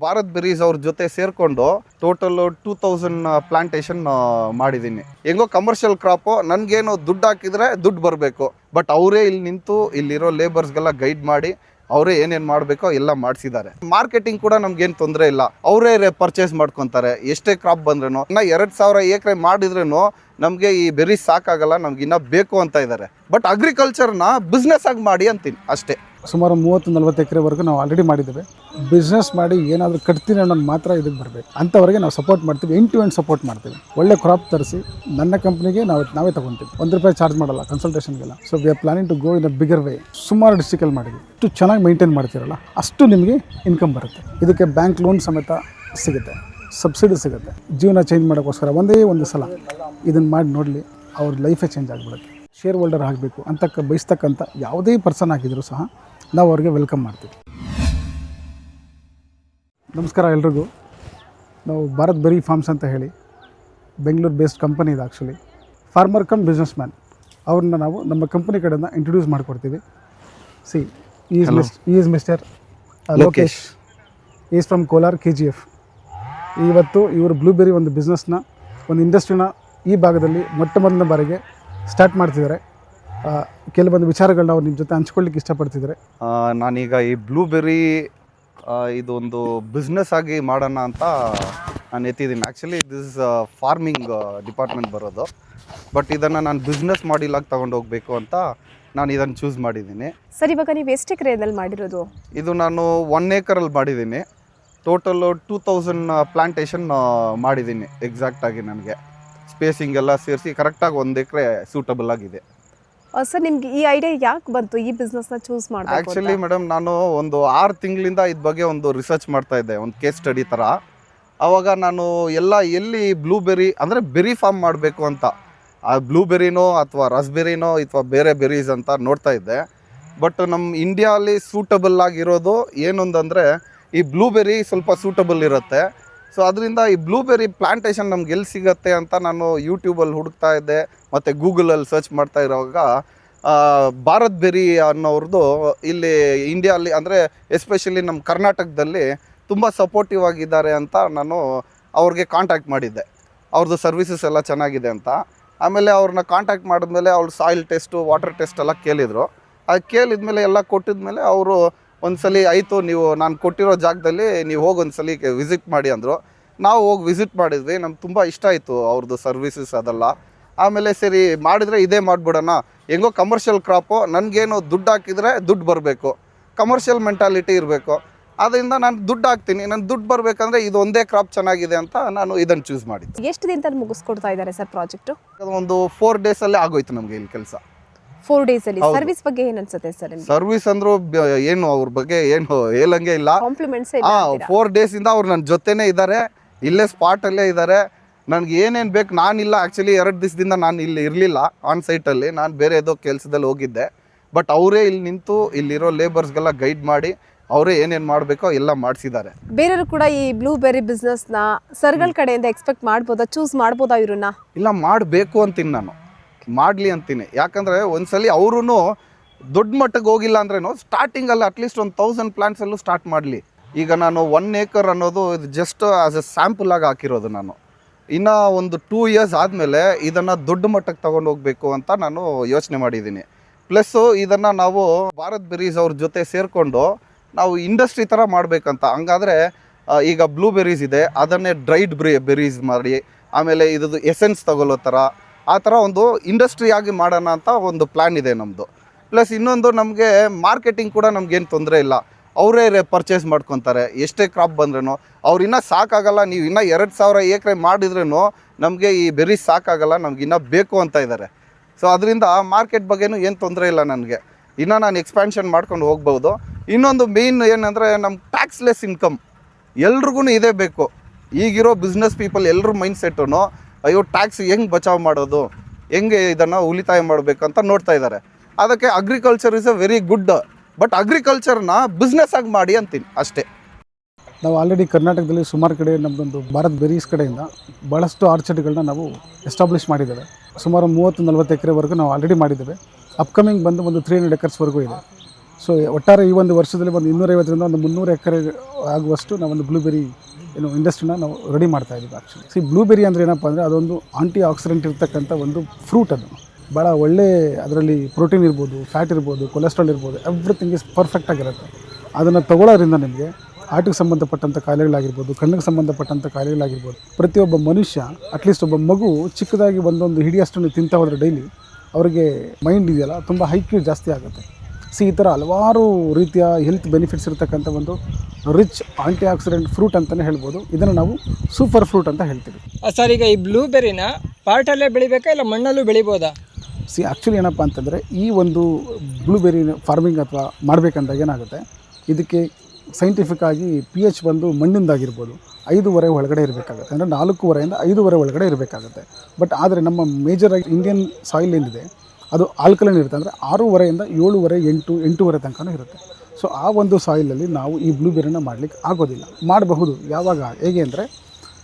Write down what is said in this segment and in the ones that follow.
Bharat berries ಅವ್ರ ಜೊತೆ ಸೇರ್ಕೊಂಡು ಟೋಟಲ್ 2000 ಪ್ಲಾಂಟೇಶನ್ ಮಾಡಿದ್ದೀನಿ. ಹೆಂಗೋ ಕಮರ್ಷಿಯಲ್ ಕ್ರಾಪು, ನನಗೇನು ದುಡ್ಡು ಹಾಕಿದ್ರೆ ದುಡ್ಡು ಬರಬೇಕು, ಬಟ್ ಅವರೇ ಇಲ್ಲಿ ನಿಂತು ಇಲ್ಲಿರೋ ಲೇಬರ್ಸ್ಗೆಲ್ಲ ಗೈಡ್ ಮಾಡಿ ಅವರೇ ಏನೇನು ಮಾಡಬೇಕೋ ಎಲ್ಲ ಮಾಡಿಸಿದ್ದಾರೆ. ಮಾರ್ಕೆಟಿಂಗ್ ಕೂಡ ನಮ್ಗೇನು ತೊಂದರೆ ಇಲ್ಲ, ಅವರೇ ಪರ್ಚೇಸ್ ಮಾಡ್ಕೊತಾರೆ. ಎಷ್ಟೇ ಕ್ರಾಪ್ ಬಂದ್ರೂ ಇನ್ನು 2000 ಎಕರೆ ಮಾಡಿದ್ರೂ ನಮಗೆ ಈ ಬೆರೀಸ್ ಸಾಕಾಗಲ್ಲ, ನಮ್ಗೆ ಇನ್ನೂ ಬೇಕು ಅಂತ ಇದ್ದಾರೆ. ಬಟ್ ಅಗ್ರಿಕಲ್ಚರ್ನ ಬಿಸ್ನೆಸ್ ಆಗಿ ಮಾಡಿ ಅಂತೀನಿ ಅಷ್ಟೇ. ಸುಮಾರು 30-40 ಎಕರೆವರೆಗೂ ನಾವು ಆಲ್ರೆಡಿ ಮಾಡಿದ್ದೇವೆ. ಬಿಸ್ನೆಸ್ ಮಾಡಿ ಏನಾದರೂ ಕಟ್ತೀನಿ ಅನ್ನೋದು ಮಾತ್ರ ಇದಕ್ಕೆ ಬರಬೇಕು. ಅಂಥವ್ರಿಗೆ ನಾವು ಸಪೋರ್ಟ್ ಮಾಡ್ತೀವಿ, ಎಂಡ್ ಟು ಎಂಡ್ ಸಪೋರ್ಟ್ ಮಾಡ್ತೀವಿ. ಒಳ್ಳೆ ಕ್ರಾಪ್ ತರಿಸಿ ನನ್ನ ಕಂಪ್ನಿಗೆ ನಾವೇ ತೊಗೊತೀವಿ. ₹1 ಚಾರ್ಜ್ ಮಾಡಲ್ಲ ಕನ್ಸಲ್ಟೇಷನ್ಗೆಲ್ಲ. So we are planning to go in a bigger way. ಸುಮಾರು ಡಿಸ್ಟ್ರಿಕ್ಟಲ್ಲಿ ಮಾಡಿದ್ವಿ. ಅಷ್ಟು ಚೆನ್ನಾಗಿ ಮೇಂಟೈನ್ ಮಾಡ್ತೀರಲ್ಲ ಅಷ್ಟು ನಿಮಗೆ ಇನ್ಕಮ್ ಬರುತ್ತೆ. ಇದಕ್ಕೆ ಬ್ಯಾಂಕ್ ಲೋನ್ ಸಮೇತ ಸಿಗುತ್ತೆ, ಸಬ್ಸಿಡಿ ಸಿಗುತ್ತೆ. ಜೀವನ ಚೇಂಜ್ ಮಾಡೋಕ್ಕೋಸ್ಕರ ಒಂದೇ ಒಂದು ಸಲ ಇದನ್ನು ಮಾಡಿ ನೋಡಲಿ, ಅವ್ರ ಲೈಫೇ ಚೇಂಜ್ ಆಗಿಬಿಡುತ್ತೆ. ಶೇರ್ ಹೋಲ್ಡರ್ ಆಗಬೇಕು ಅಂತ ಬಯಸ್ತಕ್ಕಂಥ ಯಾವುದೇ ಪರ್ಸನ್ ಆಗಿದ್ದರೂ ಸಹ ನಾವು ಅವ್ರಿಗೆ ವೆಲ್ಕಮ್ ಮಾಡ್ತೀವಿ. ನಮಸ್ಕಾರ ಎಲ್ರಿಗೂ. ನಾವು ಭಾರತ್ ಬೆರಿ ಫಾರ್ಮ್ಸ್ ಅಂತ ಹೇಳಿ ಬೆಂಗಳೂರು ಬೇಸ್ಡ್ ಕಂಪನಿ ಇದೆ. Actually farmer come business man ಅವ್ರನ್ನ ನಾವು ನಮ್ಮ ಕಂಪನಿ ಕಡೆಯಿಂದ ಇಂಟ್ರೊಡ್ಯೂಸ್ ಮಾಡಿಕೊಡ್ತೀವಿ. Is mister Lokesh, is from Kolar KGF. ಇವತ್ತು ಇವರು ಬ್ಲೂಬೆರಿ ಒಂದು ಬಿಸ್ನೆಸ್ನ, ಒಂದು ಇಂಡಸ್ಟ್ರಿನ ಈ ಭಾಗದಲ್ಲಿ ಮೊದಲನೇ ಬಾರಿಗೆ ಸ್ಟಾರ್ಟ್ ಮಾಡ್ತಿದ್ದಾರೆ. ಕೆಲವೊಂದು ವಿಚಾರಗಳನ್ನ ಅವ್ರು ನಿಮ್ಮ ಜೊತೆ ಹಂಚ್ಕೊಳ್ಳಿಕ್ಕೆ ಇಷ್ಟಪಡ್ತಿದ್ದಾರೆ. ನಾನೀಗ ಈ ಬ್ಲೂಬೆರಿ ಇದೊಂದು ಬಿಸ್ನೆಸ್ ಆಗಿ ಮಾಡೋಣ ಅಂತ ನಾನು ಎತ್ತಿದ್ದೀನಿ. ಆ್ಯಕ್ಚುಲಿ ದಿಸ್ ಫಾರ್ಮಿಂಗ್ ಡಿಪಾರ್ಟ್ಮೆಂಟ್ ಬರೋದು, ಬಟ್ ಇದನ್ನು ನಾನು ಬಿಸ್ನೆಸ್ ಮಾಡಿಲಾಗಿ ತೊಗೊಂಡು ಹೋಗಬೇಕು ಅಂತ ನಾನು ಇದನ್ನು ಚೂಸ್ ಮಾಡಿದ್ದೀನಿ. ಸರ್, ಇವಾಗ ನೀವು ಎಷ್ಟು ಎಕರೆಯಲ್ಲಿ ಮಾಡಿರೋದು? ಇದು ನಾನು 1 ಏಕರಲ್ಲಿ ಮಾಡಿದ್ದೀನಿ. ಟೋಟಲು 2000 ಪ್ಲಾಂಟೇಶನ್ ಮಾಡಿದ್ದೀನಿ. ಎಕ್ಸಾಕ್ಟಾಗಿ ನನಗೆ ಸ್ಪೇಸಿಂಗ್ ಎಲ್ಲ ಸೇರಿಸಿ ಕರೆಕ್ಟಾಗಿ 1 ಎಕರೆ ಸೂಟಬಲ್ ಆಗಿದೆ. ಸರ್, ನಿಮ್ಗೆ ಈ ಐಡಿಯಾ ಯಾಕೆ ಬಂತು ಈ ಬಿಸ್ನೆಸ್ನ ಚೂಸ್ ಮಾಡಬೇಕು? ಆ್ಯಕ್ಚುಲಿ ಮೇಡಮ್, ನಾನು ಒಂದು 6 ತಿಂಗಳಿಂದ ಇದ್ರ ಬಗ್ಗೆ ಒಂದು ರಿಸರ್ಚ್ ಮಾಡ್ತಾ ಇದ್ದೆ, ಒಂದು ಕೇಸ್ ಸ್ಟಡಿ ಥರ. ಆವಾಗ ನಾನು ಎಲ್ಲಿ ಬ್ಲೂಬೆರಿ ಅಂದರೆ ಬೆರಿ ಫಾರ್ಮ್ ಮಾಡಬೇಕು ಅಂತ, ಆ ಬ್ಲೂಬೆರಿನೋ ಅಥವಾ ರಸ್ಬೆರಿನೋ ಅಥವಾ ಬೇರೆ ಬೆರೀಸ್ ಅಂತ ನೋಡ್ತಾ ಇದ್ದೆ. ಬಟ್ ನಮ್ಮ ಇಂಡಿಯಾಲಿ ಸೂಟಬಲ್ ಆಗಿರೋದು ಏನೊಂದಂದರೆ ಈ ಬ್ಲೂಬೆರಿ ಸ್ವಲ್ಪ ಸೂಟಬಲ್ ಇರುತ್ತೆ. ಸೊ ಅದರಿಂದ ಈ ಬ್ಲೂಬೆರಿ ಪ್ಲಾಂಟೇಶನ್ ನಮ್ಗೆ ಎಲ್ಲಿ ಸಿಗುತ್ತೆ ಅಂತ ನಾನು ಯೂಟ್ಯೂಬಲ್ಲಿ ಹುಡುಕ್ತಾ ಇದ್ದೆ, ಮತ್ತು ಗೂಗಲಲ್ಲಿ ಸರ್ಚ್ ಮಾಡ್ತಾ ಇರೋವಾಗ ಭಾರತ್ ಬೆರಿ ಅನ್ನೋರ್ದು ಇಲ್ಲಿ ಇಂಡಿಯಾಲಿ ಅಂದರೆ ಎಸ್ಪೆಷಲಿ ನಮ್ಮ ಕರ್ನಾಟಕದಲ್ಲಿ ತುಂಬ ಸಪೋರ್ಟಿವ್ ಆಗಿದ್ದಾರೆ ಅಂತ ನಾನು ಅವ್ರಿಗೆ ಕಾಂಟ್ಯಾಕ್ಟ್ ಮಾಡಿದ್ದೆ. ಅವ್ರದ್ದು ಸರ್ವಿಸಸ್ ಎಲ್ಲ ಚೆನ್ನಾಗಿದೆ ಅಂತ. ಆಮೇಲೆ ಅವ್ರನ್ನ ಕಾಂಟ್ಯಾಕ್ಟ್ ಮಾಡಿದ್ಮೇಲೆ ಅವ್ರು ಸಾಯಿಲ್ ಟೆಸ್ಟು, ವಾಟರ್ ಟೆಸ್ಟ್ ಎಲ್ಲ ಕೇಳಿದರು. ಅದು ಕೇಳಿದ್ಮೇಲೆ ಎಲ್ಲ ಕೊಟ್ಟಿದ್ಮೇಲೆ ಅವರು ಒಂದ್ಸಲಿ ಆಯಿತು, ನೀವು ನಾನು ಕೊಟ್ಟಿರೋ ಜಾಗದಲ್ಲಿ ನೀವು ಹೋಗಿ ಒಂದ್ಸಲಿ ವಿಸಿಟ್ ಮಾಡಿ ಅಂದರು. ನಾವು ಹೋಗಿ ವಿಸಿಟ್ ಮಾಡಿದ್ವಿ. ನಮ್ಗೆ ತುಂಬ ಇಷ್ಟ ಆಯಿತು ಅವ್ರದ್ದು ಸರ್ವಿಸಸ್ ಅದೆಲ್ಲ. ಆಮೇಲೆ ಸರಿ ಮಾಡಿದರೆ ಇದೇ ಮಾಡಿಬಿಡೋಣ, ಹೆಂಗೋ ಕಮರ್ಷಿಯಲ್ ಕ್ರಾಪು, ನನಗೇನು ದುಡ್ಡು ಹಾಕಿದರೆ ದುಡ್ಡು ಬರಬೇಕು, ಕಮರ್ಷಿಯಲ್ ಮೆಂಟಾಲಿಟಿ ಇರಬೇಕು. ಅದರಿಂದ ನಾನು ದುಡ್ಡು ಹಾಕ್ತೀನಿ, ನನ್ನ ದುಡ್ಡು ಬರಬೇಕಂದ್ರೆ ಇದು ಒಂದೇ ಕ್ರಾಪ್ ಚೆನ್ನಾಗಿದೆ ಅಂತ ನಾನು ಇದನ್ನು ಚೂಸ್ ಮಾಡಿದ್ದೆ. ಎಷ್ಟು ದಿನದಲ್ಲಿ ಮುಗಿಸ್ಕೊಡ್ತಾ ಇದ್ದಾರೆ ಸರ್ ಪ್ರಾಜೆಕ್ಟು? ಒಂದು 4 ಡೇಸಲ್ಲೇ ಆಗೋಯ್ತು ನಮಗೆ ಇಲ್ಲಿ ಕೆಲಸ. 4 ಡೇಸಲ್ಲಿ ಸರ್ವಿಸ್ ಬಗ್ಗೆ ಏನು ಅನ್ಸುತ್ತೆ ಸರ್? ಸರ್ವಿಸ್ ಅಂದ್ರು ಏನು ಅವ್ರ ಬಗ್ಗೆ ಏನು ಹೇಳಂಗೆ ಇಲ್ಲ. ಕಾಂಪ್ಲಿಮೆಂಟ್ಸ್ 4 ಡೇಸಿಂದ ಅವ್ರು ನನ್ನ ಜೊತೆನೇ ಇದ್ದಾರೆ, ಇಲ್ಲೇ ಸ್ಪಾಟಲ್ಲೇ ಇದ್ದಾರೆ. ನನಗೆ ಏನೇನು ಬೇಕು, ನಾನಿಲ್ಲ ಆ್ಯಕ್ಚುಲಿ 2 ದಿವಸದಿಂದ ನಾನು ಇಲ್ಲಿ ಇರಲಿಲ್ಲ ಆನ್ ಸೈಟಲ್ಲಿ, ನಾನು ಬೇರೆ ಏನೋ ಕೆಲಸದಲ್ಲಿ ಹೋಗಿದ್ದೆ. ಬಟ್ ಅವರೇ ಇಲ್ಲಿ ನಿಂತು ಇಲ್ಲಿರೋ ಲೇಬರ್ಸ್ಗೆಲ್ಲ ಗೈಡ್ ಮಾಡಿ ಅವರೇ ಏನೇನು ಮಾಡಬೇಕೋ ಎಲ್ಲ ಮಾಡಿಸಿದ್ದಾರೆ. ಬೇರೆಯವರು ಕೂಡ ಈ ಬ್ಲೂಬೆರಿ ಬಿಸ್ನೆಸ್ನ ಸರ್ಗಳ ಕಡೆಯಿಂದ ಎಕ್ಸ್ಪೆಕ್ಟ್ ಮಾಡ್ಬೋದಾ, ಚೂಸ್ ಮಾಡ್ಬೋದಾ ಇವ್ರನ್ನ? ಇಲ್ಲ, ಮಾಡಬೇಕು ಅಂತೀನಿ, ನಾನು ಮಾಡಲಿ ಅಂತೀನಿ. ಯಾಕಂದರೆ ಒಂದ್ಸಲಿ ಅವರು ದೊಡ್ಡ ಮಟ್ಟಿಗೆ ಹೋಗಿಲ್ಲ ಅಂದ್ರೇನು ಸ್ಟಾರ್ಟಿಂಗಲ್ಲಿ ಅಟ್ಲೀಸ್ಟ್ 1000 ಪ್ಲಾಂಟ್ಸಲ್ಲೂ ಸ್ಟಾರ್ಟ್ ಮಾಡಲಿ. ಈಗ ನಾನು 1 ಏಕರ್ ಅನ್ನೋದು ಇದು ಜಸ್ಟ್ ಆಸ್ ಎ ಸ್ಯಾಂಪಲಾಗಿ ಹಾಕಿರೋದು. ನಾನು ಇನ್ನು ಒಂದು 2 ಇಯರ್ಸ್ ಆದಮೇಲೆ ಇದನ್ನು ದೊಡ್ಡ ಮಟ್ಟಕ್ಕೆ ತೊಗೊಂಡು ಹೋಗಬೇಕು ಅಂತ ನಾನು ಯೋಚನೆ ಮಾಡಿದ್ದೀನಿ. ಪ್ಲಸ್ಸು ಇದನ್ನು ನಾವು ಭಾರತ್ ಬೆರೀಸ್ ಅವ್ರ ಜೊತೆ ಸೇರಿಕೊಂಡು ನಾವು ಇಂಡಸ್ಟ್ರಿ ಥರ ಮಾಡಬೇಕಂತ. ಹಂಗಾದರೆ ಈಗ ಬ್ಲೂಬೆರೀಸ್ ಇದೆ, ಅದನ್ನೇ ಡ್ರೈಡ್ ಬೆರೀಸ್ ಮಾಡಿ ಆಮೇಲೆ ಇದ್ದು ಎಸೆನ್ಸ್ ತಗೊಳ್ಳೋ ಥರ, ಆ ಥರ ಒಂದು ಇಂಡಸ್ಟ್ರಿಯಾಗಿ ಮಾಡೋಣ ಅಂತ ಒಂದು ಪ್ಲ್ಯಾನ್ ಇದೆ ನಮ್ಮದು. ಪ್ಲಸ್ ಇನ್ನೊಂದು, ನಮಗೆ ಮಾರ್ಕೆಟಿಂಗ್ ಕೂಡ ನಮಗೇನು ತೊಂದರೆ ಇಲ್ಲ, ಅವರೇ ಪರ್ಚೇಸ್ ಮಾಡ್ಕೊತಾರೆ. ಎಷ್ಟೇ ಕ್ರಾಪ್ ಬಂದ್ರೂ ಅವ್ರು ಇನ್ನೂ ಸಾಕಾಗಲ್ಲ, ನೀವು ಇನ್ನೂ 2000 ಎಕರೆ ಮಾಡಿದ್ರೂ ನಮಗೆ ಈ ಬೆರೀಸ್ ಸಾಕಾಗಲ್ಲ, ನಮ್ಗೆ ಇನ್ನೂ ಬೇಕು ಅಂತ ಇದ್ದಾರೆ. ಸೊ ಅದರಿಂದ ಮಾರ್ಕೆಟ್ ಬಗ್ಗೆನೂ ಏನು ತೊಂದರೆ ಇಲ್ಲ ನನಗೆ. ಇನ್ನೂ ನಾನು ಎಕ್ಸ್ಪ್ಯಾನ್ಷನ್ ಮಾಡ್ಕೊಂಡು ಹೋಗ್ಬೋದು. ಇನ್ನೊಂದು ಮೇಯ್ನ್ ಏನಂದರೆ ನಮ್ಮ ಟ್ಯಾಕ್ಸ್ಲೆಸ್ ಇನ್ಕಮ್ ಎಲ್ರಿಗೂ ಇದೇ ಬೇಕು. ಈಗಿರೋ ಬಿಸ್ನೆಸ್ ಪೀಪಲ್ ಎಲ್ಲರ ಮೈಂಡ್ ಸೆಟ್ಟು ಅಯ್ಯೋ ಟ್ಯಾಕ್ಸ್ ಹೆಂಗೆ ಬಚಾವ್ ಮಾಡೋದು, ಹೆಂಗೆ ಇದನ್ನು ಉಳಿತಾಯ ಮಾಡಬೇಕಂತ ನೋಡ್ತಾ ಇದ್ದಾರೆ. ಅದಕ್ಕೆ agriculture is a very good, but ಅಗ್ರಿಕಲ್ಚರ್ನ ಬಿಸ್ನೆಸ್ ಆಗಿ ಮಾಡಿ ಅಂತೀನಿ ಅಷ್ಟೇ. ನಾವು ಆಲ್ರೆಡಿ ಕರ್ನಾಟಕದಲ್ಲಿ ಸುಮಾರು ಕಡೆ ನಮ್ಮದೊಂದು ಭಾರತ್ ಬೆರೀಸ್ ಕಡೆಯಿಂದ ಭಾಳಷ್ಟು ಆರ್ಚರ್ಡ್ಗಳನ್ನ ನಾವು ಎಸ್ಟಾಬ್ಲಿಷ್ ಮಾಡಿದ್ದೇವೆ. ಸುಮಾರು 30-40 ಎಕರೆವರೆಗೂ ನಾವು ಆಲ್ರೆಡಿ ಮಾಡಿದ್ದೇವೆ. ಅಪ್ಕಮಿಂಗ್ ಬಂದು ಒಂದು 300 ಎಕರ್ಸ್ವರೆಗೂ ಇದೆ. ಸೊ ಒಟ್ಟಾರೆ ಈ ಒಂದು ವರ್ಷದಲ್ಲಿ ಒಂದು 250ರಿಂದ ಒಂದು 300 ಎಕರೆ ಆಗುವಷ್ಟು ನಾವೊಂದು ಬ್ಲೂಬೆರಿ ಇಂಡಸ್ಟ್ರಿನ ನಾವು ರೆಡಿ ಮಾಡ್ತಾ ಇದ್ದೀವಿ ಆ್ಯಕ್ಚುಲಿ. ಬ್ಲೂಬೆರಿ ಅಂದರೆ ಏನಪ್ಪ ಅಂದರೆ ಅದೊಂದು ಆಂಟಿ ಆಕ್ಸಿಡೆಂಟ್ ಇರ್ತಕ್ಕಂಥ ಒಂದು ಫ್ರೂಟ್. ಅದು ಭಾಳ ಒಳ್ಳೆ, ಅದರಲ್ಲಿ ಪ್ರೋಟೀನ್ ಇರ್ಬೋದು, ಫ್ಯಾಟ್ ಇರ್ಬೋದು, ಕೊಲೆಸ್ಟ್ರಾಲ್ ಇರ್ಬೋದು, ಎವ್ರಿಥಿಂಗ್ ಇಸ್ ಪರ್ಫೆಕ್ಟಾಗಿರುತ್ತೆ. ಅದನ್ನು ತಗೊಳ್ಳೋದ್ರಿಂದ ನಿಮಗೆ ಹಾರ್ಟಿಗೆ ಸಂಬಂಧಪಟ್ಟಂಥ ಕಾಯಿಲೆಗಳಾಗಿರ್ಬೋದು, ಕಣ್ಣಿಗೆ ಸಂಬಂಧಪಟ್ಟಂಥ ಕಾಯಿಲೆಗಳಾಗಿರ್ಬೋದು, ಪ್ರತಿಯೊಬ್ಬ ಮನುಷ್ಯ ಅಟ್ಲೀಸ್ಟ್ ಒಬ್ಬ ಮಗು ಚಿಕ್ಕದಾಗಿ ಒಂದೊಂದು ಹಿಡಿಯಷ್ಟು ನೀವು ತಿಂತಾ ಹೋದರೆ ಡೈಲಿ ಅವರಿಗೆ ಮೈಂಡ್ ಇದೆಯಲ್ಲ ತುಂಬ ಹೈಕ್ಯೂ ಜಾಸ್ತಿ ಆಗುತ್ತೆ. ಈ ಥರ ಹಲವಾರು ರೀತಿಯ ಹೆಲ್ತ್ ಬೆನಿಫಿಟ್ಸ್ ಇರತಕ್ಕಂಥ ಒಂದು ರಿಚ್ ಆಂಟಿ ಆಕ್ಸಿಡೆಂಟ್ ಫ್ರೂಟ್ ಅಂತಲೇ ಹೇಳ್ಬೋದು. ಇದನ್ನು ನಾವು ಸೂಪರ್ ಫ್ರೂಟ್ ಅಂತ ಹೇಳ್ತೀವಿ. ಸರ್, ಈಗ ಈ ಬ್ಲೂಬೆರಿನ ಪಾಟಲ್ಲೇ ಬೆಳಿಬೇಕಾ ಇಲ್ಲ ಮಣ್ಣಲ್ಲೂ ಬೆಳಿಬೋದಾ? ಆ್ಯಕ್ಚುಲಿ ಏನಪ್ಪ ಅಂತಂದರೆ ಈ ಒಂದು ಬ್ಲೂಬೆರಿ ಫಾರ್ಮಿಂಗ್ ಅಥವಾ ಮಾಡಬೇಕಂದಾಗ ಏನಾಗುತ್ತೆ, ಇದಕ್ಕೆ ಸೈಂಟಿಫಿಕ್ ಆಗಿ pH ಬಂದು ಮಣ್ಣಿಂದಾಗಿರ್ಬೋದು 5.5 ಒಳಗಡೆ ಇರಬೇಕಾಗುತ್ತೆ. ಅಂದರೆ 4.5ರಿಂದ 5.5 ಒಳಗಡೆ ಇರಬೇಕಾಗುತ್ತೆ. ಬಟ್ ಆದರೆ ನಮ್ಮ ಮೇಜರಾಗಿ ಇಂಡಿಯನ್ ಸಾಯಿಲ್ ಏನಿದೆ ಅದು ಆಲ್ಕಲೈನ್ ಇರುತ್ತೆ. ಅಂದರೆ 6.5ರಿಂದ 7.5, 8.5 ತನಕನೂ ಇರುತ್ತೆ. ಸೊ ಆ ಒಂದು ಸಾಯಿಲಲ್ಲಿ ನಾವು ಈ ಬ್ಲೂಬೆರಿನ ಮಾಡಲಿಕ್ಕೆ ಆಗೋದಿಲ್ಲ. ಮಾಡಬಹುದು ಯಾವಾಗ, ಹೇಗೆ ಅಂದರೆ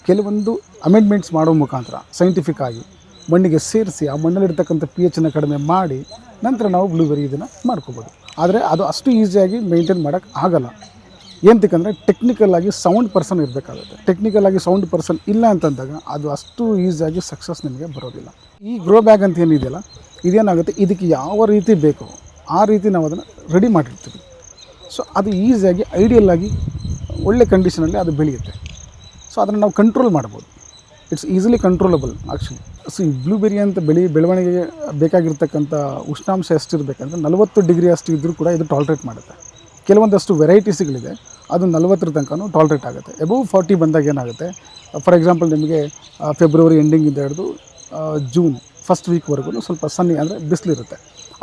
ಕೆಲವೊಂದು ಅಮೆಂಡ್ಮೆಂಟ್ಸ್ ಮಾಡೋ ಮುಖಾಂತರ ಸೈಂಟಿಫಿಕ್ ಆಗಿ ಮಣ್ಣಿಗೆ ಸೇರಿಸಿ ಆ ಮಣ್ಣಲ್ಲಿರ್ತಕ್ಕಂಥ pHನ ಕಡಿಮೆ ಮಾಡಿ ನಂತರ ನಾವು ಬ್ಲೂಬೆರಿ ಇದನ್ನು ಮಾಡ್ಕೋಬೋದು. ಆದರೆ ಅದು ಅಷ್ಟು ಈಸಿಯಾಗಿ ಮೇಂಟೈನ್ ಮಾಡೋಕ್ಕೆ ಆಗಲ್ಲ. ಏನಂತಕ್ಕಂದರೆ ಟೆಕ್ನಿಕಲಾಗಿ ಸೌಂಡ್ ಪರ್ಸನ್ ಇರಬೇಕಾಗುತ್ತೆ. ಟೆಕ್ನಿಕಲಾಗಿ ಸೌಂಡ್ ಪರ್ಸನ್ ಇಲ್ಲ ಅಂತಂದಾಗ ಅದು ಅಷ್ಟು ಈಸಿಯಾಗಿ ಸಕ್ಸಸ್ ನಿಮಗೆ ಬರೋದಿಲ್ಲ. ಈ ಗ್ರೋ ಬ್ಯಾಗ್ ಅಂತ ಏನಿದೆಯಲ್ಲ, ಇದೇನಾಗುತ್ತೆ, ಇದಕ್ಕೆ ಯಾವ ರೀತಿ ಬೇಕೋ ಆ ರೀತಿ ನಾವು ಅದನ್ನು ರೆಡಿ ಮಾಡಿರ್ತೀವಿ. ಸೊ ಅದು ಈಸಿಯಾಗಿ ಐಡಿಯಲ್ಲಾಗಿ ಒಳ್ಳೆ ಕಂಡೀಷನಲ್ಲಿ ಅದು ಬೆಳೆಯುತ್ತೆ. ಸೊ ಅದನ್ನು ನಾವು ಕಂಟ್ರೋಲ್ ಮಾಡ್ಬೋದು. It's easily controllable actually. So ಈ ಬ್ಲೂಬೆರಿ ಅಂತ ಬೆಳವಣಿಗೆಗೆ ಬೇಕಾಗಿರ್ತಕ್ಕಂಥ ಉಷ್ಣಾಂಶ ಎಷ್ಟಿರಬೇಕಂದ್ರೆ 40 ಡಿಗ್ರಿ ಅಷ್ಟು ಇದ್ದರೂ ಕೂಡ ಇದು ಟಾಲ್ರೇಟ್ ಮಾಡುತ್ತೆ. ಕೆಲವೊಂದಷ್ಟು ವೆರೈಟೀಸ್ಗಳಿದೆ, ಅದು 40 ತನಕನೂ ಟಾಲ್ರೇಟ್ ಆಗುತ್ತೆ. ಎಬವ್ 40 ಬಂದಾಗ ಏನಾಗುತ್ತೆ, ಫಾರ್ ಎಕ್ಸಾಂಪಲ್ ನಿಮಗೆ ಫೆಬ್ರವರಿ ಎಂಡಿಂಗಿಂದ ಹಿಡಿದು ಜೂನ್ ಫಸ್ಟ್ ವೀಕ್ವರೆಗೂ ಸ್ವಲ್ಪ ಸನ್ನಿ ಅಂದರೆ ಬಿಸಿಲಿರುತ್ತೆ.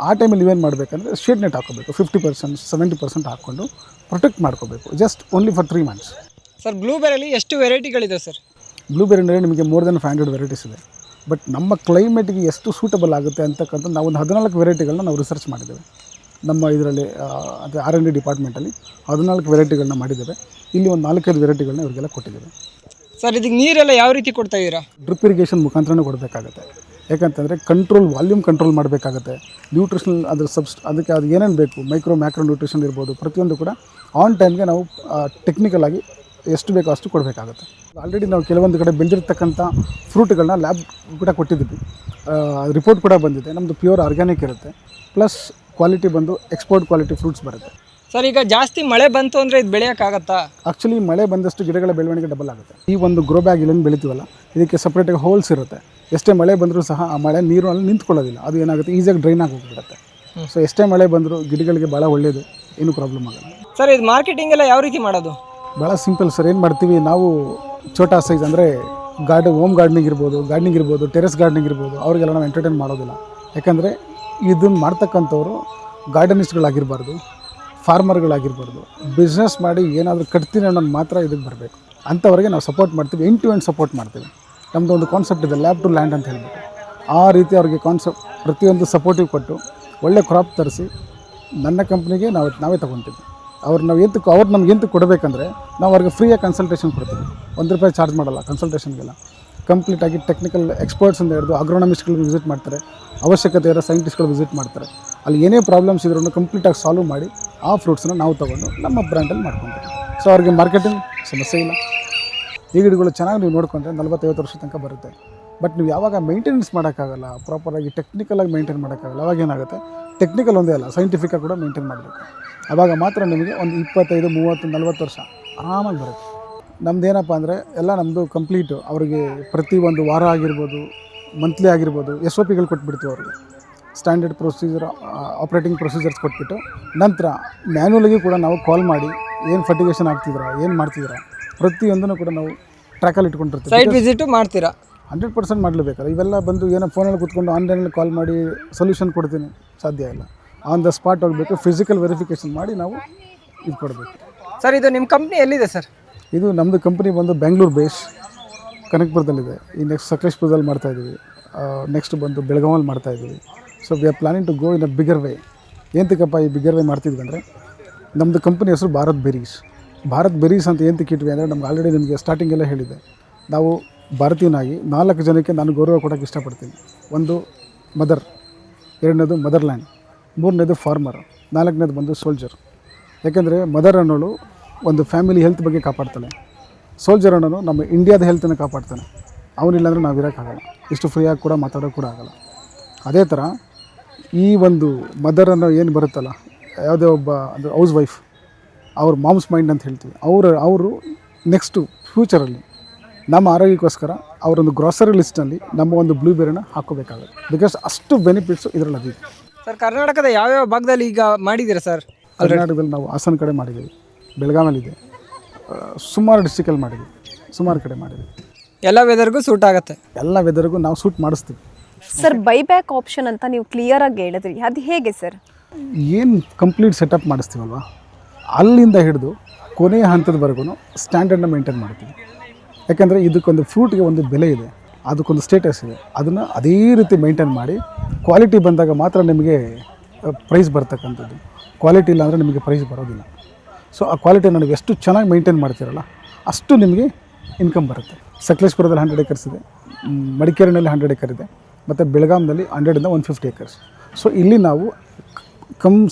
ಆ ಟೈಮಲ್ಲಿ ನೀವೇನು ಮಾಡಬೇಕಂದ್ರೆ ಶೇಡ್ ನೆಟ್ ಹಾಕೋಬೇಕು. 50%, 70% ಹಾಕ್ಕೊಂಡು ಪ್ರೊಟೆಕ್ಟ್ ಮಾಡ್ಕೋಬೇಕು. Just only for 3 months. Sir, ಬ್ಲೂಬೆರಿಯಲ್ಲಿ ಎಷ್ಟು ವೆರೈಟಿಗಳಿದೆ ಸರ್? ಬ್ಲೂಬೆರಿನಲ್ಲಿ ನಿಮಗೆ ಮೋರ್ ದೆನ್ 500 ವೆರೈಟೀಸ್ ಇದೆ. ಬಟ್ ನಮ್ಮ ಕ್ಲೈಮೇಟ್ಗೆ ಎಷ್ಟು ಸೂಟಬಲ್ ಆಗುತ್ತೆ ಅಂತಕ್ಕಂಥ ನಾವು ಒಂದು 14 ವೆರೈಟಿಗಳನ್ನ ನಾವು ರಿಸರ್ಚ್ ಮಾಡಿದ್ದೇವೆ. ನಮ್ಮ ಇದರಲ್ಲಿ ಅದು R&D ಡಿಪಾರ್ಟ್ಮೆಂಟಲ್ಲಿ 14 ವೆರೈಟಿಗಳನ್ನ ಮಾಡಿದ್ದೇವೆ. ಇಲ್ಲಿ ಒಂದು 4-5 ವೆರೈಟಿಗಳನ್ನ ಇವರಿಗೆಲ್ಲ ಕೊಟ್ಟಿದ್ದೇವೆ. ಸರ್, ಇದಕ್ಕೆ ನೀರೆಲ್ಲ ಯಾವ ರೀತಿ ಕೊಡ್ತಾ ಇದ್ದೀರಾ? ಡ್ರಿಪ್ ಇರಿಗೇಷನ್ ಮುಖಾಂತರನೇ ಕೊಡಬೇಕಾಗುತ್ತೆ. ಯಾಕಂತಂದರೆ ವಾಲ್ಯೂಮ್ ಕಂಟ್ರೋಲ್ ಮಾಡಬೇಕಾಗುತ್ತೆ. ನ್ಯೂಟ್ರಿಷನಲ್ ಅದಕ್ಕೆ ಅದು ಏನೇನು ಬೇಕು, ಮ್ಯಾಕ್ರೋ ನ್ಯೂಟ್ರಿಷನ್ ಇರ್ಬೋದು, ಪ್ರತಿಯೊಂದು ಕೂಡ ಆನ್ ಟೈಮ್ಗೆ ನಾವು ಟೆಕ್ನಿಕಲಾಗಿ ಎಷ್ಟು ಬೇಕೋ ಅಷ್ಟು ಕೊಡಬೇಕಾಗುತ್ತೆ. ಆಲ್ರೆಡಿ ನಾವು ಕೆಲವೊಂದು ಕಡೆ ಬೆಳೆದಿರ್ತಕ್ಕಂಥ ಫ್ರೂಟ್ಗಳನ್ನ ಲ್ಯಾಬ್ ಕೂಡ ಕೊಟ್ಟಿದ್ದೀವಿ. ರಿಪೋರ್ಟ್ ಕೂಡ ಬಂದಿದೆ. ನಮ್ಮದು ಪ್ಯೂರ್ ಆರ್ಗ್ಯಾನಿಕ್ ಇರುತ್ತೆ. ಪ್ಲಸ್ ಕ್ವಾಲಿಟಿ ಬಂದು ಎಕ್ಸ್ಪೋರ್ಟ್ ಕ್ವಾಲಿಟಿ ಫ್ರೂಟ್ಸ್ ಬರುತ್ತೆ. ಸರ್, ಈಗ ಜಾಸ್ತಿ ಮಳೆ ಬಂತು ಅಂದರೆ ಇದು ಬೆಳೆಯೋಕ್ಕಾಗತ್ತಾ? ಆ್ಯಕ್ಚುಲಿ ಮಳೆ ಬಂದಷ್ಟು ಗಿಡಗಳ ಬೆಳವಣಿಗೆ ಡಬಲ್ ಆಗುತ್ತೆ. ಈ ಒಂದು ಗ್ರೋ ಬ್ಯಾಗ್ ಇಲ್ಲೇನು ಬೆಳಿತೀವಲ್ಲ, ಇದಕ್ಕೆ ಸಪ್ರೇಟಾಗಿ ಹೋಲ್ಸ್ ಇರುತ್ತೆ. ಎಷ್ಟೇ ಮಳೆ ಬಂದರೂ ಸಹ ಆ ಮಳೆ ನೀರಿನಲ್ಲಿ ನಿಂತ್ಕೊಳ್ಳೋದಿಲ್ಲ. ಅದು ಏನಾಗುತ್ತೆ, ಈಸಿಯಾಗಿ ಡ್ರೈನ್ ಆಗಿ ಹೋಗಿಬಿಡುತ್ತೆ. ಸೊ ಎಷ್ಟೇ ಮಳೆ ಬಂದರೂ ಗಿಡಗಳಿಗೆ ಭಾಳ ಒಳ್ಳೆಯದು, ಏನೂ ಪ್ರಾಬ್ಲಮ್ ಆಗಲ್ಲ. ಸರ್, ಇದು ಮಾರ್ಕೆಟಿಂಗ್ ಎಲ್ಲ ಯಾವ ರೀತಿ ಮಾಡೋದು? ಭಾಳ ಸಿಂಪಲ್ ಸರ್. ಏನು ಮಾಡ್ತೀವಿ ನಾವು, ಛೋಟಾ ಸೈಜ್ ಅಂದರೆ ಹೋಮ್ ಗಾರ್ಡನಿಂಗ್ ಇರ್ಬೋದು, ಟೆರೆಸ್ ಗಾರ್ಡನಿಂಗ್ ಇರ್ಬೋದು, ಅವರಿಗೆಲ್ಲ ನಾವು ಎಂಟರ್ಟೈನ್ ಮಾಡೋದಿಲ್ಲ. ಯಾಕಂದರೆ ಇದನ್ನು ಮಾಡ್ತಕ್ಕಂಥವ್ರು ಗಾರ್ಡನಿಸ್ಟ್ಗಳಾಗಿರಬಾರ್ದು, ಫಾರ್ಮರ್ಗಳಾಗಿರ್ಬಾರ್ದು. ಬಿಸ್ನೆಸ್ ಮಾಡಿ ಏನಾದರೂ ಕಟ್ತೀನಿ ಅನ್ನೋದು ಮಾತ್ರ ಇದಕ್ಕೆ ಬರಬೇಕು. ಅಂಥವ್ರಿಗೆ ನಾವು ಸಪೋರ್ಟ್ ಮಾಡ್ತೀವಿ, ಎಂಡ್ ಟು ಎಂಡ್ ಸಪೋರ್ಟ್ ಮಾಡ್ತೀವಿ. ನಮ್ಮದು ಒಂದು ಕಾನ್ಸೆಪ್ಟ್ ಇದೆ, ಲ್ಯಾಬ್ ಟು ಲ್ಯಾಂಡ್ ಅಂತ ಹೇಳ್ಬಿಟ್ಟು. ಆ ರೀತಿ ಅವ್ರಿಗೆ ಕಾನ್ಸೆಪ್ಟ್ ಪ್ರತಿಯೊಂದು ಸಪೋರ್ಟಿವ್ ಕೊಟ್ಟು ಒಳ್ಳೆ ಕ್ರಾಪ್ ತರಿಸಿ ನನ್ನ ಕಂಪ್ನಿಗೆ ನಾವೇ ತೊಗೊತೀವಿ. ಅವ್ರು ನಮ್ಗೆ ಎಂತಕ್ಕೆ ಕೊಡಬೇಕಂದ್ರೆ ನಾವು ಅವ್ರಿಗೆ ಫ್ರೀಯಾಗಿ ಕನ್ಸಲ್ಟೇಷನ್ ಕೊಡ್ತೀವಿ. ₹1 ಚಾರ್ಜ್ ಮಾಡಲ್ಲ ಕನ್ಸಲ್ಟೇಷನ್ಗೆಲ್ಲ. ಕಂಪ್ಲೀಟಾಗಿ ಟೆಕ್ನಿಕಲ್ ಎಕ್ಸ್ಪರ್ಟ್ಸ್ ಅಂತ ಹಿಡಿದು ಅಗ್ರೋನಮಿಸ್ಟ್ಗಳು ವಿಸಿಟ್ ಮಾಡ್ತಾರೆ, ಅವಶ್ಯಕತೆ ಇರೋ ಸೈಂಟಿಸ್ಟ್ಗಳು ವಿಸಿಟ್ ಮಾಡ್ತಾರೆ. ಅಲ್ಲಿ ಏನೇ ಪ್ರಾಬ್ಲಮ್ಸ್ ಇದ್ರೂ ಕಂಪ್ಲೀಟಾಗಿ ಸಾಲ್ವ್ ಮಾಡಿ ಆ ಫ್ರೂಟ್ಸನ್ನ ನಾವು ತೊಗೊಂಡು ನಮ್ಮ ಬ್ರ್ಯಾಂಡಲ್ಲಿ ಮಾಡ್ಕೊತೀವಿ. ಸೊ ಅವ್ರಿಗೆ ಮಾರ್ಕೆಟಿಂಗ್ ಸಮಸ್ಯೆ ಇಲ್ಲ. ಈ ಗಿಡಗಳು ಚೆನ್ನಾಗಿ ನೀವು ನೋಡ್ಕೊಂಡ್ರೆ 40-50 ವರ್ಷ ತನಕ ಬರುತ್ತೆ. ಬಟ್ ನೀವು ಯಾವಾಗ ಮೇಂಟೆನೆನ್ಸ್ ಮಾಡೋಕ್ಕಾಗಲ್ಲ, ಪ್ರಾಪರಾಗಿ ಟೆಕ್ನಿಕಲಾಗಿ ಮೇಂಟೈನ್ ಮಾಡೋಕ್ಕಾಗಲ್ಲ, ಅವಾಗ ಏನಾಗುತ್ತೆ, ಟೆಕ್ನಿಕಲ್ ಒಂದೇ ಅಲ್ಲ ಸೈಂಟಿಫಿಕಾಗಿ ಕೂಡ ಮೇಂಟೈನ್ ಮಾಡಬೇಕು. ಆವಾಗ ಮಾತ್ರ ನಿಮಗೆ ಒಂದು 25, 30, 40 ವರ್ಷ ಆರಾಮಾಗಿ ಬರುತ್ತೆ. ನಮ್ಮದೇನಪ್ಪ ಅಂದರೆ ಎಲ್ಲ ನಮ್ಮದು ಕಂಪ್ಲೀಟು. ಅವರಿಗೆ ಪ್ರತಿ ಒಂದು ವಾರ ಆಗಿರ್ಬೋದು, ಮಂತ್ಲಿ ಆಗಿರ್ಬೋದು, SOPಗಳು ಕೊಟ್ಬಿಡ್ತೀವಿ ಅವ್ರಿಗೆ. ಸ್ಟ್ಯಾಂಡರ್ಡ್ ಪ್ರೊಸೀಜರ್, ಆಪ್ರೇಟಿಂಗ್ ಪ್ರೊಸೀಜರ್ಸ್ ಕೊಟ್ಬಿಟ್ಟು ನಂತರ ಮ್ಯಾನ್ಯಲಾಗಿ ಕೂಡ ನಾವು ಕಾಲ್ ಮಾಡಿ ಏನು ಫರ್ಟಿಗೇಷನ್ ಆಗ್ತಿದ್ದೀರಾ, ಏನು ಮಾಡ್ತಿದ್ದೀರಾ, ಪ್ರತಿಯೊಂದನ್ನು ಕೂಡ ನಾವು ಟ್ರ್ಯಾಕಲ್ಲಿ ಇಟ್ಕೊಂಡಿರ್ತೀವಿ. ಸೈಟ್ ವಿಸಿಟು ಮಾಡ್ತೀರಾ? 100% ಮಾಡಲೇಬೇಕಲ್ಲ. ಇವೆಲ್ಲ ಬಂದು ಏನೋ ಫೋನಲ್ಲಿ ಕೂತ್ಕೊಂಡು ಆನ್ಲೈನಲ್ಲಿ ಕಾಲ್ ಮಾಡಿ ಸೊಲ್ಯೂಷನ್ ಕೊಡ್ತೀನಿ ಸಾಧ್ಯ ಇಲ್ಲ. ಆನ್ ದ ಸ್ಪಾಟ್ ಹೋಗಬೇಕು, ಫಿಸಿಕಲ್ ವೆರಿಫಿಕೇಷನ್ ಮಾಡಿ ನಾವು ಇದು ಕೊಡಬೇಕು. ಸರ್, ಇದು ನಿಮ್ಮ ಕಂಪ್ನಿ ಎಲ್ಲಿದೆ ಸರ್? ಇದು ನಮ್ಮದು ಕಂಪ್ನಿ ಬಂದು ಬೆಂಗಳೂರು ಬೇಸ್, ಕನಕಪುರದಲ್ಲಿದೆ. ಈ ನೆಕ್ಸ್ಟ್ ಸಕಲೇಶ್ಪುರದಲ್ಲಿ ಮಾಡ್ತಾಯಿದ್ದೀವಿ. ನೆಕ್ಸ್ಟ್ ಬಂದು ಬೆಳಗಾವಲ್ಲಿ ಮಾಡ್ತಾಯಿದ್ದೀವಿ. So we are planning to go in a bigger way. ಏನಕ್ಕಪ್ಪ ಈ ಬಿಗರ್ ವೇ ಮಾಡ್ತಿದ್ವಿ ಅಂದರೆ, ನಮ್ಮದು ಕಂಪ್ನಿ ಹೆಸರು ಭಾರತ್ ಬೆರೀಸ್ ಅಂತ ಏನಕ್ಕೆ ಇಟ್ವಿ ಅಂದರೆ, ನಮ್ಗೆ ಆಲ್ರೆಡಿ ನಿಮಗೆ ಸ್ಟಾರ್ಟಿಂಗೆಲ್ಲ ಹೇಳಿದೆ, ನಾವು ಭಾರತೀಯನಾಗಿ 4 ಜನಕ್ಕೆ ನಾನು ಗೌರವ ಕೊಡೋಕ್ಕೆ ಇಷ್ಟಪಡ್ತೀನಿ. ಒಂದು ಮದರ್, 2ನೇದು ಮದರ್ಲ್ಯಾಂಡ್, 3ನೇದು ಫಾರ್ಮರ್, 4ನೇದು ಬಂದು ಸೋಲ್ಜರ್. ಯಾಕೆಂದರೆ ಮದರ್ ಅನ್ನೋಳು ಒಂದು ಫ್ಯಾಮಿಲಿ ಹೆಲ್ತ್ ಬಗ್ಗೆ ಕಾಪಾಡ್ತಾನೆ. ಸೋಲ್ಜರ್ ಅನ್ನೋನು ನಮ್ಮ ಇಂಡಿಯಾದ ಹೆಲ್ತನ್ನು ಕಾಪಾಡ್ತಾನೆ. ಅವನಿಲ್ಲಾಂದ್ರೆ ನಾವು ಇರೋಕ್ಕಾಗಲ್ಲ, ಇಷ್ಟು ಫ್ರೀಯಾಗಿ ಕೂಡ ಮಾತಾಡೋಕೆ ಕೂಡ ಆಗಲ್ಲ. ಅದೇ ಥರ ಈ ಒಂದು ಮದರ್ ಅನ್ನೋ ಏನು ಬರುತ್ತಲ್ಲ, ಯಾವುದೇ ಒಬ್ಬ ಅದು ಹೌಸ್ ವೈಫ್, ಅವ್ರ ಮಾಮ್ಸ್ ಮೈಂಡ್ ಅಂತ ಹೇಳ್ತೀವಿ, ಅವರು ನೆಕ್ಸ್ಟು ಫ್ಯೂಚರಲ್ಲಿ ನಮ್ಮ ಆರೋಗ್ಯಕ್ಕೋಸ್ಕರ ಅವರೊಂದು ಗ್ರಾಸರಿ ಲಿಸ್ಟ್ನಲ್ಲಿ ನಮ್ಮ ಒಂದು ಬ್ಲೂಬೆರಿನ ಹಾಕೋಬೇಕಾಗುತ್ತೆ. ಬಿಕಾಸ್ ಅಷ್ಟು ಬೆನಿಫಿಟ್ಸು ಇದರಲ್ಲಿ ಅದಿದೆ. ಸರ್ ಕರ್ನಾಟಕದ ಯಾವ್ಯಾವ ಭಾಗದಲ್ಲಿ ಈಗ ಮಾಡಿದ್ದೀರಾ ಸರ್? ಕರ್ನಾಟಕದಲ್ಲಿ ನಾವು ಹಾಸನ ಕಡೆ ಮಾಡಿದ್ದೀವಿ, ಬೆಳಗಾಮಲ್ಲಿದೆ, ಸುಮಾರು ಡಿಸ್ಟಿಕಲ್ಲಿ ಮಾಡಿದ್ದೀವಿ, ಸುಮಾರು ಕಡೆ ಮಾಡಿದ್ದೀವಿ. ಎಲ್ಲ ವೆದರ್ಗೂ ಸೂಟ್ ಆಗುತ್ತೆ. ಎಲ್ಲ ವೆದರ್ಗೂ ನಾವು ಸೂಟ್ ಮಾಡಿಸ್ತೀವಿ. ಸರ್ ಬೈಬ್ಯಾಕ್ ಆಪ್ಷನ್ ಅಂತ ನೀವು ಕ್ಲಿಯರ್ ಆಗಿ ಹೇಳಿದ್ರಿ, ಅದು ಹೇಗೆ ಸರ್? ಏನು ಕಂಪ್ಲೀಟ್ ಸೆಟಪ್ ಮಾಡಿಸ್ತೀವಲ್ವ, ಅಲ್ಲಿಂದ ಹಿಡಿದು ಕೊನೆಯ ಹಂತದವರೆಗೂ ಸ್ಟ್ಯಾಂಡರ್ಡ್ನ ಮೇಂಟೈನ್ ಮಾಡ್ತೀವಿ. ಯಾಕೆಂದರೆ ಇದಕ್ಕೊಂದು ಫ್ರೂಟ್ಗೆ ಒಂದು ಬೆಲೆ ಇದೆ, ಅದಕ್ಕೊಂದು ಸ್ಟೇಟಸ್ ಇದೆ. ಅದನ್ನು ಅದೇ ರೀತಿ ಮೇಂಟೈನ್ ಮಾಡಿ ಕ್ವಾಲಿಟಿ ಬಂದಾಗ ಮಾತ್ರ ನಿಮಗೆ ಪ್ರೈಸ್ ಬರ್ತಕ್ಕಂಥದ್ದು. ಕ್ವಾಲಿಟಿ ಇಲ್ಲ ಅಂದರೆ ನಿಮಗೆ ಪ್ರೈಸ್ ಬರೋದಿಲ್ಲ. ಸೊ ಆ ಕ್ವಾಲಿಟಿನ ನೀವು ಎಷ್ಟು ಚೆನ್ನಾಗಿ ಮೇಂಟೈನ್ ಮಾಡ್ತೀರಲ್ಲ ಅಷ್ಟು ನಿಮಗೆ ಇನ್ಕಮ್ ಬರುತ್ತೆ. ಸಕಲೇಶ್ಪುರದಲ್ಲಿ 100 acres ಇದೆ, ಮಡಿಕೇರಿನಲ್ಲಿ 100 acre ಇದೆ, ಮತ್ತು ಬೆಳಗಾಂನಲ್ಲಿ 100ಇಂದ 150 acres. ಸೊ ಇಲ್ಲಿ ನಾವು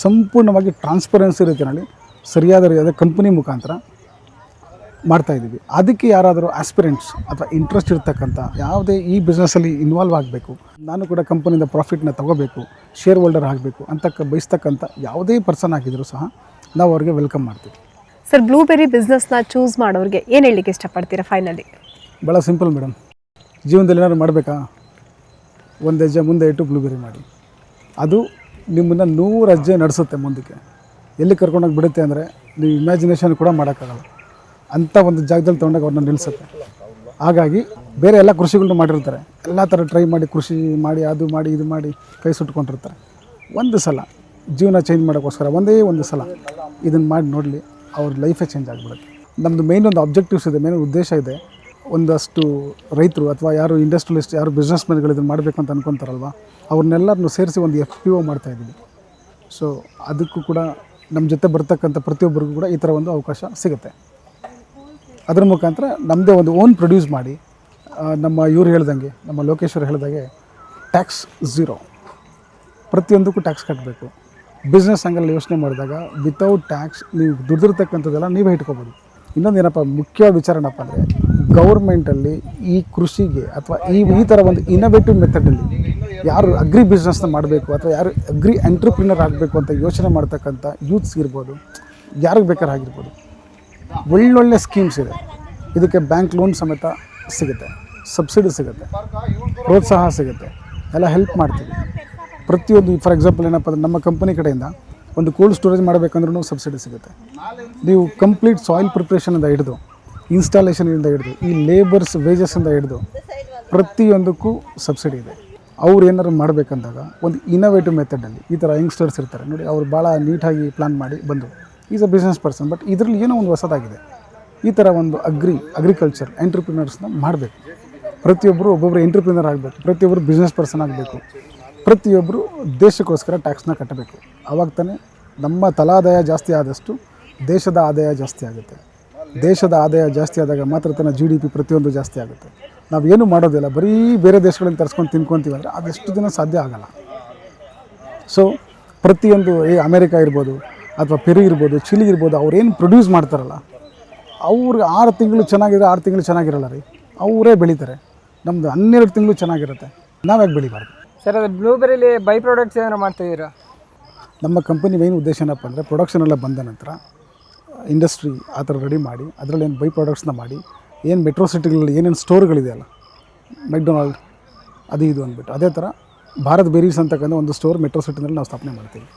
ಸಂಪೂರ್ಣವಾಗಿ ಟ್ರಾನ್ಸ್ಪರೆನ್ಸಿ ರೀತಿಯಲ್ಲಿ ಸರಿಯಾದ ಕಂಪ್ನಿ ಮುಖಾಂತರ ಮಾಡ್ತಾಯಿದ್ದೀವಿ. ಅದಕ್ಕೆ ಯಾರಾದರೂ ಆಸ್ಪಿರೆಂಟ್ಸ್ ಅಥವಾ ಇಂಟ್ರೆಸ್ಟ್ ಇರ್ತಕ್ಕಂಥ ಯಾವುದೇ ಈ ಬಿಸ್ನೆಸ್ಸಲ್ಲಿ ಇನ್ವಾಲ್ವ್ ಆಗಬೇಕು, ನಾನು ಕೂಡ ಕಂಪನಿಯಿಂದ ಪ್ರಾಫಿಟ್ನ ತೊಗೋಬೇಕು, ಶೇರ್ ಹೋಲ್ಡರ್ ಆಗಬೇಕು ಅಂತ ಬಯಸ್ತಕ್ಕಂಥ ಯಾವುದೇ ಪರ್ಸನ್ ಆಗಿದ್ದರೂ ಸಹ ನಾವು ಅವ್ರಿಗೆ ವೆಲ್ಕಮ್ ಮಾಡ್ತೀವಿ. ಸರ್ ಬ್ಲೂಬೆರಿ ಬಿಸ್ನೆಸ್ನ ಚೂಸ್ ಮಾಡೋರಿಗೆ ಏನು ಹೇಳಲಿಕ್ಕೆ ಇಷ್ಟಪಡ್ತೀರಾ ಫೈನಲಿ? ಭಾಳ ಸಿಂಪಲ್ ಮೇಡಮ್, ಜೀವನದಲ್ಲಿ ಏನಾದ್ರು ಮಾಡಬೇಕಾ, ಒಂದು ಹೆಜ್ಜೆ ಮುಂದೆ ಇಟ್ಟು ಬ್ಲೂಬೆರಿ ಮಾಡಿ. ಅದು ನಿಮ್ಮನ್ನು 100 ಹೆಜ್ಜೆ ನಡೆಸುತ್ತೆ ಮುಂದಕ್ಕೆ. ಎಲ್ಲಿ ಕರ್ಕೊಂಡೋಗಿ ಬಿಡುತ್ತೆ ಅಂದರೆ ನೀವು ಇಮ್ಯಾಜಿನೇಷನ್ ಕೂಡ ಮಾಡೋಕ್ಕಾಗಲ್ಲ. ಅಂಥ ಒಂದು ಜಾಗದಲ್ಲಿ ತೊಗೊಂಡಾಗ ಅವ್ರನ್ನ ನಿಲ್ಲಿಸುತ್ತೆ. ಹಾಗಾಗಿ ಬೇರೆ ಎಲ್ಲ ಕೃಷಿಗಳನ್ನ ಮಾಡಿರ್ತಾರೆ, ಎಲ್ಲ ಥರ ಟ್ರೈ ಮಾಡಿ ಕೃಷಿ ಮಾಡಿ ಅದು ಮಾಡಿ ಇದು ಮಾಡಿ ಕೈ ಸುಟ್ಕೊಂಡಿರ್ತಾರೆ. ಒಂದು ಸಲ ಜೀವನ ಚೇಂಜ್ ಮಾಡೋಕ್ಕೋಸ್ಕರ ಒಂದೇ ಒಂದು ಸಲ ಇದನ್ನು ಮಾಡಿ ನೋಡಲಿ, ಅವ್ರ ಲೈಫೇ ಚೇಂಜ್ ಆಗಿಬಿಡುತ್ತೆ. ನಮ್ಮದು ಮೇಯ್ನ್ ಒಂದು ಅಬ್ಜೆಕ್ಟಿವ್ಸ್ ಇದೆ, ಮೇನ್ ಉದ್ದೇಶ ಇದೆ. ಒಂದಷ್ಟು ರೈತರು ಅಥವಾ ಯಾರು ಇಂಡಸ್ಟ್ರಿಯಲಿಸ್ಟ್, ಯಾರು ಬಿಸ್ನೆಸ್ ಮ್ಯಾನ್ಗಳು ಇದನ್ನು ಮಾಡಬೇಕು ಅಂತ ಅನ್ಕೊತಾರಲ್ವ, ಅವ್ರನ್ನೆಲ್ಲರನ್ನು ಸೇರಿಸಿ ಒಂದು FPO ಮಾಡ್ತಾಯಿದ್ದೀವಿ. ಸೊ ಅದಕ್ಕೂ ಕೂಡ ನಮ್ಮ ಜೊತೆ ಬರ್ತಕ್ಕಂಥ ಪ್ರತಿಯೊಬ್ಬರಿಗೂ ಕೂಡ ಈ ಥರ ಒಂದು ಅವಕಾಶ ಸಿಗುತ್ತೆ. ಅದರ ಮುಖಾಂತರ ನಮ್ಮದೇ ಒಂದು ಓನ್ ಪ್ರೊಡ್ಯೂಸ್ ಮಾಡಿ, ನಮ್ಮ ಇವ್ರು ಹೇಳ್ದಂಗೆ, ನಮ್ಮ ಲೋಕೇಶ್ವರ್ ಹೇಳ್ದಾಗೆ ಟ್ಯಾಕ್ಸ್ 0, ಪ್ರತಿಯೊಂದಕ್ಕೂ ಟ್ಯಾಕ್ಸ್ ಕಟ್ಟಬೇಕು. ಬಿಸ್ನೆಸ್ ಹಂಗಲ್ಲಿ ಯೋಚನೆ ಮಾಡಿದಾಗ ವಿತೌಟ್ ಟ್ಯಾಕ್ಸ್ ನೀವು ದುಡ್ದಿರ್ತಕ್ಕಂಥದ್ದೆಲ್ಲ ನೀವೇ ಇಟ್ಕೋಬೋದು. ಇನ್ನೊಂದೇನಪ್ಪ ಮುಖ್ಯ ವಿಚಾರ ಏನಪ್ಪ ಅಂದರೆ, ಗೌರ್ಮೆಂಟಲ್ಲಿ ಈ ಕೃಷಿಗೆ ಅಥವಾ ಈ ಥರ ಒಂದು ಇನೋವೇಟಿವ್ ಮೆಥಡಲ್ಲಿ ಯಾರು ಅಗ್ರಿ ಬಿಸ್ನೆಸ್ನ ಮಾಡಬೇಕು ಅಥವಾ ಯಾರು ಅಗ್ರಿ ಎಂಟ್ರಪ್ರಿನರ್ ಆಗಬೇಕು ಅಂತ ಯೋಚನೆ ಮಾಡ್ತಕ್ಕಂಥ ಯೂತ್ಸ್ ಇರ್ಬೋದು, ಯಾರಿಗೆ ಬೇಕಾದ್ರೆ ಆಗಿರ್ಬೋದು, ಒಳ್ಳೊಳ್ಳೆ ಸ್ಕೀಮ್ಸ್ ಇದೆ. ಇದಕ್ಕೆ ಬ್ಯಾಂಕ್ ಲೋನ್ ಸಮೇತ ಸಿಗುತ್ತೆ, ಸಬ್ಸಿಡಿ ಸಿಗುತ್ತೆ, ಪ್ರೋತ್ಸಾಹ ಸಿಗುತ್ತೆ, ಎಲ್ಲ ಹೆಲ್ಪ್ ಮಾಡ್ತೀವಿ. ಪ್ರತಿಯೊಂದು ಫಾರ್ ಎಕ್ಸಾಂಪಲ್ ಏನಪ್ಪ ಅಂದರೆ, ನಮ್ಮ ಕಂಪನಿ ಕಡೆಯಿಂದ ಒಂದು ಕೋಲ್ಡ್ ಸ್ಟೋರೇಜ್ ಮಾಡಬೇಕಂದ್ರೂ ಸಬ್ಸಿಡಿ ಸಿಗುತ್ತೆ. ನೀವು ಕಂಪ್ಲೀಟ್ ಸಾಯಿಲ್ ಪ್ರಿಪ್ರೇಷನಿಂದ ಹಿಡಿದು ಇನ್ಸ್ಟಾಲೇಷನಿಂದ ಹಿಡಿದು ಈ ಲೇಬರ್ಸ್ ವೇಜಸ್ಸಿಂದ ಹಿಡಿದು ಪ್ರತಿಯೊಂದಕ್ಕೂ ಸಬ್ಸಿಡಿ ಇದೆ. ಅವ್ರು ಏನಾದ್ರು ಮಾಡಬೇಕಂದಾಗ ಒಂದು ಇನೋವೇಟಿವ್ ಮೆಥಡಲ್ಲಿ ಈ ಥರ ಯಂಗ್ಸ್ಟರ್ಸ್ ಇರ್ತಾರೆ ನೋಡಿ, ಅವ್ರು ಭಾಳ ನೀಟಾಗಿ ಪ್ಲ್ಯಾನ್ ಮಾಡಿ ಬಂದು is a business person, but ಇದರಲ್ಲಿ ಏನೋ ಒಂದು ಹೊಸದಾಗಿದೆ. ಈ ಥರ ಒಂದು ಅಗ್ರಿಕಲ್ಚರ್ ಎಂಟ್ರಪ್ರಿನರ್ಸ್ನ ಮಾಡಬೇಕು. ಪ್ರತಿಯೊಬ್ಬರು ಒಬ್ಬೊಬ್ಬರು ಎಂಟ್ರಪ್ರಿನರ್ ಆಗಬೇಕು, ಪ್ರತಿಯೊಬ್ಬರು ಬಿಸ್ನೆಸ್ ಪರ್ಸನ್ ಆಗಬೇಕು, ಪ್ರತಿಯೊಬ್ಬರು ದೇಶಕ್ಕೋಸ್ಕರ ಟ್ಯಾಕ್ಸ್ನ ಕಟ್ಟಬೇಕು. ಆವಾಗ ತಾನೇ ನಮ್ಮ ತಲಾದಾಯ ಜಾಸ್ತಿ ಆದಷ್ಟು ದೇಶದ ಆದಾಯ ಜಾಸ್ತಿ ಆಗುತ್ತೆ. ದೇಶದ ಆದಾಯ ಜಾಸ್ತಿ ಆದಾಗ ಮಾತ್ರ ತನ್ನ GDP ಪ್ರತಿಯೊಂದು ಜಾಸ್ತಿ ಆಗುತ್ತೆ. ನಾವೇನು ಮಾಡೋದಿಲ್ಲ, ಬರೀ ಬೇರೆ ದೇಶಗಳಿಂದ ತರಿಸ್ಕೊಂಡು ತಿನ್ಕೊತೀವಿ ಅಂದರೆ ಅದೆಷ್ಟು ದಿನ ಸಾಧ್ಯ ಆಗಲ್ಲ. ಸೊ ಪ್ರತಿಯೊಂದು ಅಮೇರಿಕಾ ಇರ್ಬೋದು ಅಥವಾ ಪೆರು ಇರ್ಬೋದು, ಚಿಲಿ ಇರ್ಬೋದು, ಅವ್ರೇನು ಪ್ರೊಡ್ಯೂಸ್ ಮಾಡ್ತಾರಲ್ಲ, ಅವ್ರಿಗೆ 6 ತಿಂಗಳು ಚೆನ್ನಾಗಿರೋ 6 ತಿಂಗಳು ಚೆನ್ನಾಗಿರಲ್ಲ ರೀ, ಅವರೇ ಬೆಳೀತಾರೆ. ನಮ್ಮದು 12 ತಿಂಗಳು ಚೆನ್ನಾಗಿರುತ್ತೆ, ನಾವ್ಯಾಕೆ ಬೆಳಿಬಾರ್ದು? ಸರ್ ಅದು ಬ್ಲೂಬೆರಿಲಿ ಬೈ ಪ್ರಾಡಕ್ಟ್ಸ್ ಏನಾರು ಮಾಡ್ತಾಯಿದ್ದೀರಾ? ನಮ್ಮ ಕಂಪನಿ ಮೇನ್ ಉದ್ದೇಶ ಏನಪ್ಪ ಅಂದರೆ, ಪ್ರೊಡಕ್ಷನ್ ಎಲ್ಲ ಬಂದ ನಂತರ ಇಂಡಸ್ಟ್ರಿ ಆ ಥರ ರೆಡಿ ಮಾಡಿ ಅದರಲ್ಲಿ ಏನು ಬೈ ಪ್ರಾಡಕ್ಟ್ಸ್ನ ಮಾಡಿ, ಏನು ಮೆಟ್ರೋ ಸಿಟಿಗಳಲ್ಲಿ ಏನೇನು ಸ್ಟೋರ್ಗಳಿದೆಯಲ್ಲ, ಮೆಕ್ಡೊನಾಲ್ಡ್ ಅದು ಇದು ಅಂದ್ಬಿಟ್ಟು, ಅದೇ ಥರ ಭಾರತ್ ಬೆರೀಸ್ ಅಂತಕ್ಕಂಥ ಒಂದು ಸ್ಟೋರ್ ಮೆಟ್ರೋ ಸಿಟಿನಲ್ಲಿ ನಾವು ಸ್ಥಾಪನೆ ಮಾಡ್ತೀವಿ.